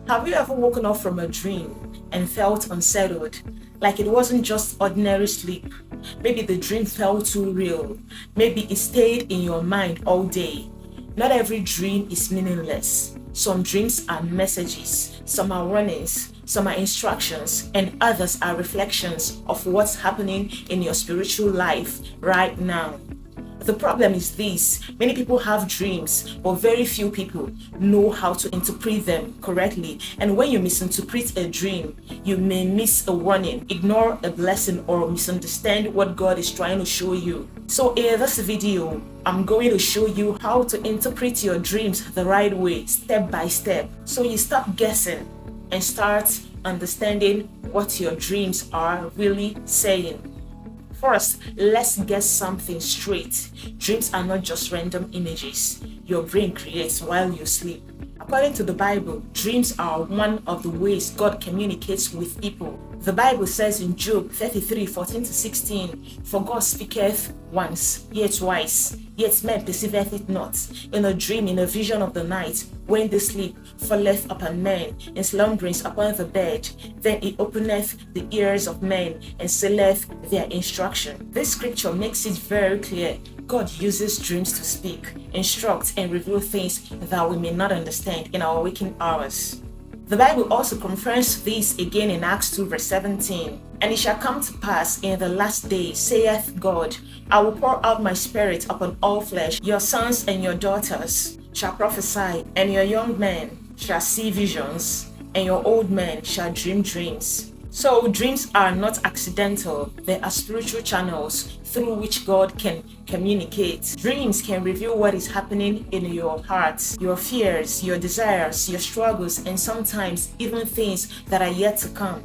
Have you ever woken up from a dream and felt unsettled? Like it wasn't just ordinary sleep. Maybe the dream felt too real. Maybe it stayed in your mind all day. Not every dream is meaningless. Some dreams are messages, some are warnings, some are instructions, and others are reflections of what's happening in your spiritual life right now. The problem is this: many people have dreams, but very few people know how to interpret them correctly. And when you misinterpret a dream, you may miss a warning, ignore a blessing, or misunderstand what God is trying to show you. So in this video, I'm going to show you how to interpret your dreams the right way, step by step, so you stop guessing and start understanding what your dreams are really saying. First, let's get something straight. Dreams are not just random images your brain creates while you sleep. According to the Bible, dreams are one of the ways God communicates with people. The Bible says in Job 33:14-16, "For God speaketh once, yet twice, yet man perceiveth it not. In a dream, in a vision of the night, when they sleep, falleth upon men, in slumberings upon the bed. Then he openeth the ears of men, and sealeth their instruction." This scripture makes it very clear. God uses dreams to speak, instruct, and reveal things that we may not understand in our waking hours. The Bible also confirms this again in Acts 2:17. "And it shall come to pass in the last days, saith God, I will pour out my spirit upon all flesh. Your sons and your daughters shall prophesy, and your young men shall see visions, and your old men shall dream dreams." So dreams are not accidental. They are spiritual channels through which God can communicate. Dreams can reveal what is happening in your heart, your fears, your desires, your struggles, and sometimes even things that are yet to come.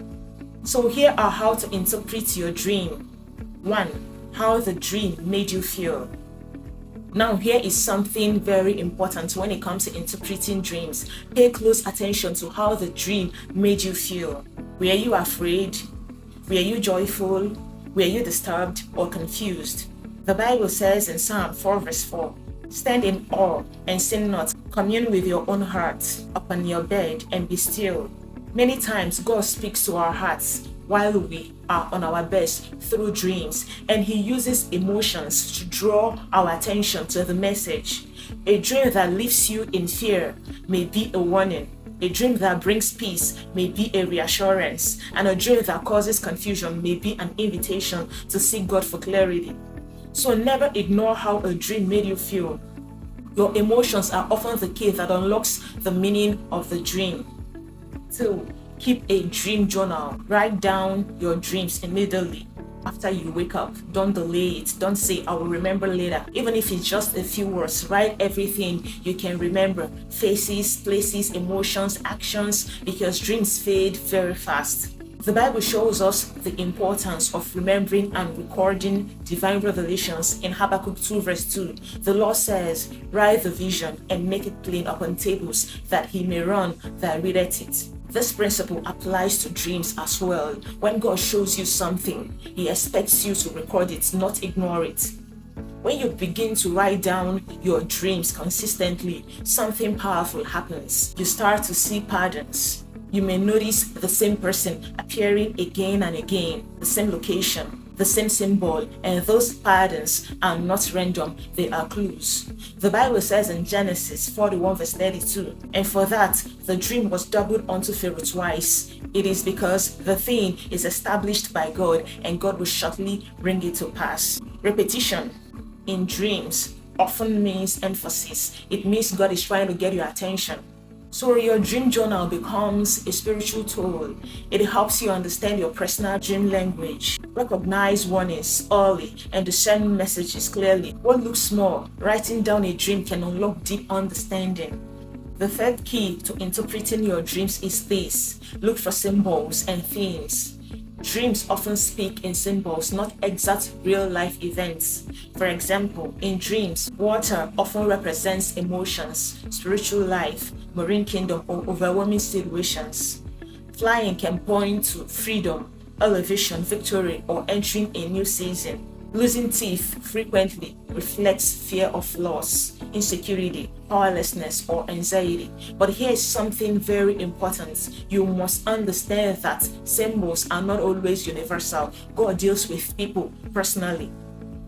So here are how to interpret your dream. 1. How the dream made you feel. Now here is something very important when it comes to interpreting dreams. Pay close attention to how the dream made you feel. Were you afraid? Were you joyful? Were you disturbed or confused? The Bible says in Psalm 4:4, "Stand in awe and sin not. Commune with your own heart upon your bed and be still." Many times God speaks to our hearts while we are on our beds through dreams, and he uses emotions to draw our attention to the message. A dream that leaves you in fear may be a warning. A dream that brings peace may be a reassurance, and a dream that causes confusion may be an invitation to seek God for clarity. So never ignore how a dream made you feel. Your emotions are often the key that unlocks the meaning of the dream. 2. Keep a dream journal. Write down your dreams immediately after you wake up. Don't delay it. Don't say, "I will remember later." Even if it's just a few words, write everything you can remember. Faces, places, emotions, actions, because dreams fade very fast. The Bible shows us the importance of remembering and recording divine revelations in Habakkuk 2:2. The Lord says, "Write the vision and make it plain upon tables, that he may run that readeth it." This principle applies to dreams as well. When God shows you something, he expects you to record it, not ignore it. When you begin to write down your dreams consistently, something powerful happens. You start to see patterns. You may notice the same person appearing again and again, the same location, the same symbol, and those patterns are not random, they are clues. The Bible says in Genesis 41:32, "And for that, the dream was doubled unto Pharaoh twice. It is because the thing is established by God, and God will shortly bring it to pass." Repetition in dreams often means emphasis. It means God is trying to get your attention. So your dream journal becomes a spiritual tool. It helps you understand your personal dream language, recognize warnings early, and discern messages clearly. What looks small, writing down a dream can unlock deep understanding. The third key to interpreting your dreams is this: look for symbols and themes. Dreams often speak in symbols, not exact real-life events. For example, in dreams, water often represents emotions, spiritual life, marine kingdom, or overwhelming situations. Flying can point to freedom, elevation, victory, or entering a new season. Losing teeth frequently reflects fear of loss, insecurity, powerlessness, or anxiety. But here is something very important. You must understand that symbols are not always universal. God deals with people personally.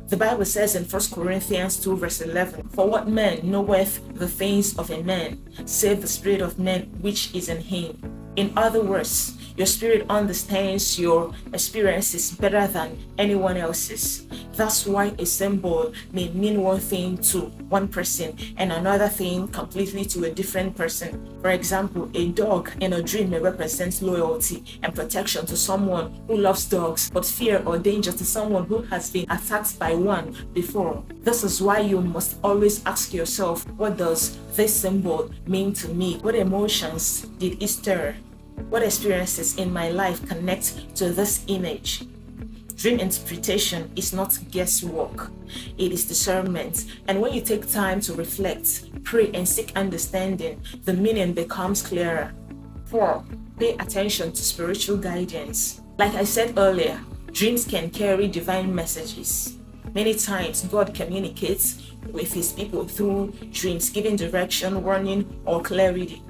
The Bible says in 1 Corinthians 2 verse 11, "For what man knoweth the things of a man, save the spirit of man which is in him?" In other words, your spirit understands your experiences better than anyone else's. That's why a symbol may mean one thing to one person and another thing completely to a different person. For example, a dog in a dream may represent loyalty and protection to someone who loves dogs, but fear or danger to someone who has been attacked by one before. This is why you must always ask yourself, what does this symbol mean to me? What emotions did it stir? What experiences in my life connect to this image? Dream interpretation is not guesswork, it is discernment. And when you take time to reflect, pray, and seek understanding, the meaning becomes clearer. 4. Pay attention to spiritual guidance. Like I said earlier, dreams can carry divine messages. Many times, God communicates with his people through dreams, giving direction, warning, or clarity.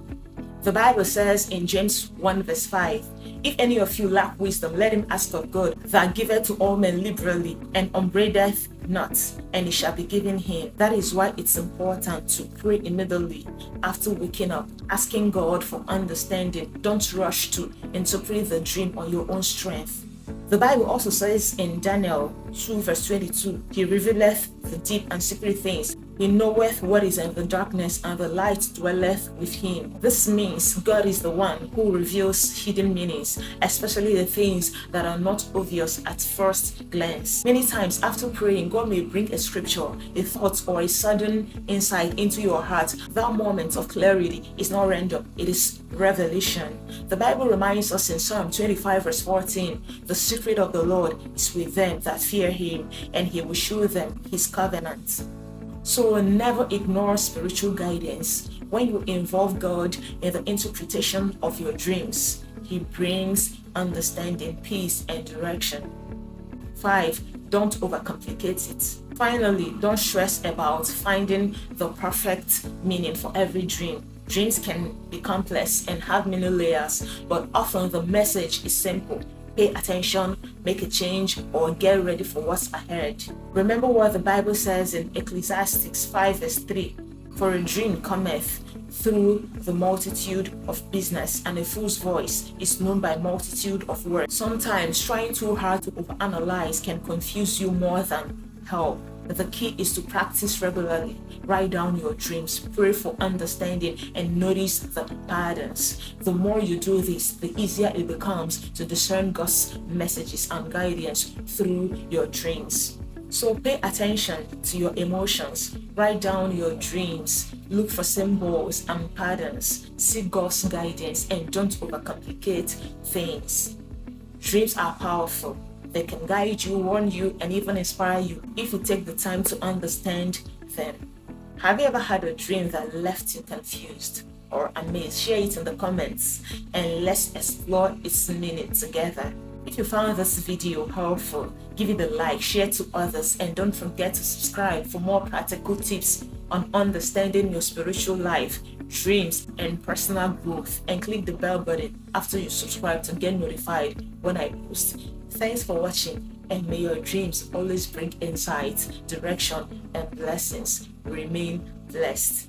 The Bible says in James 1 verse 5, "If any of you lack wisdom, let him ask of God, that giveth to all men liberally, and upbraideth not, and it shall be given him." That is why it's important to pray immediately after waking up, asking God for understanding. Don't rush to interpret the dream on your own strength. The Bible also says in Daniel 2 verse 22, "He revealeth the deep and secret things. He knoweth what is in the darkness, and the light dwelleth with him." This means God is the one who reveals hidden meanings, especially the things that are not obvious at first glance. Many times after praying, God may bring a scripture, a thought, or a sudden insight into your heart. That moment of clarity is not random, it is revelation. The Bible reminds us in Psalm 25 verse 14, "The secret of the Lord is with them that fear him, and he will show them his covenant." So never ignore spiritual guidance. When you involve God in the interpretation of your dreams, he brings understanding, peace, and direction. 5. Don't overcomplicate it. Finally, don't stress about finding the perfect meaning for every dream. Dreams can be complex and have many layers, but often the message is simple. Pay attention, make a change, or get ready for what's ahead. Remember what the Bible says in Ecclesiastes 5 verse 3, "For a dream cometh through the multitude of business, and a fool's voice is known by multitude of words." Sometimes trying too hard to overanalyze can confuse you more than help. The key is to practice regularly. Write down your dreams, pray for understanding, and notice the patterns. The more you do this, the easier it becomes to discern God's messages and guidance through your dreams. So pay attention to your emotions, write down your dreams, look for symbols and patterns, seek God's guidance, and don't overcomplicate things. Dreams are powerful. They can guide you, warn you, and even inspire you if you take the time to understand them. Have you ever had a dream that left you confused or amazed? Share it in the comments and let's explore its meaning together. If you found this video helpful, give it a like, share to others, and don't forget to subscribe for more practical tips on understanding your spiritual life, dreams, and personal growth. And click the bell button after you subscribe to get notified when I post. Thanks for watching, and may your dreams always bring insight, direction, and blessings. Remain blessed.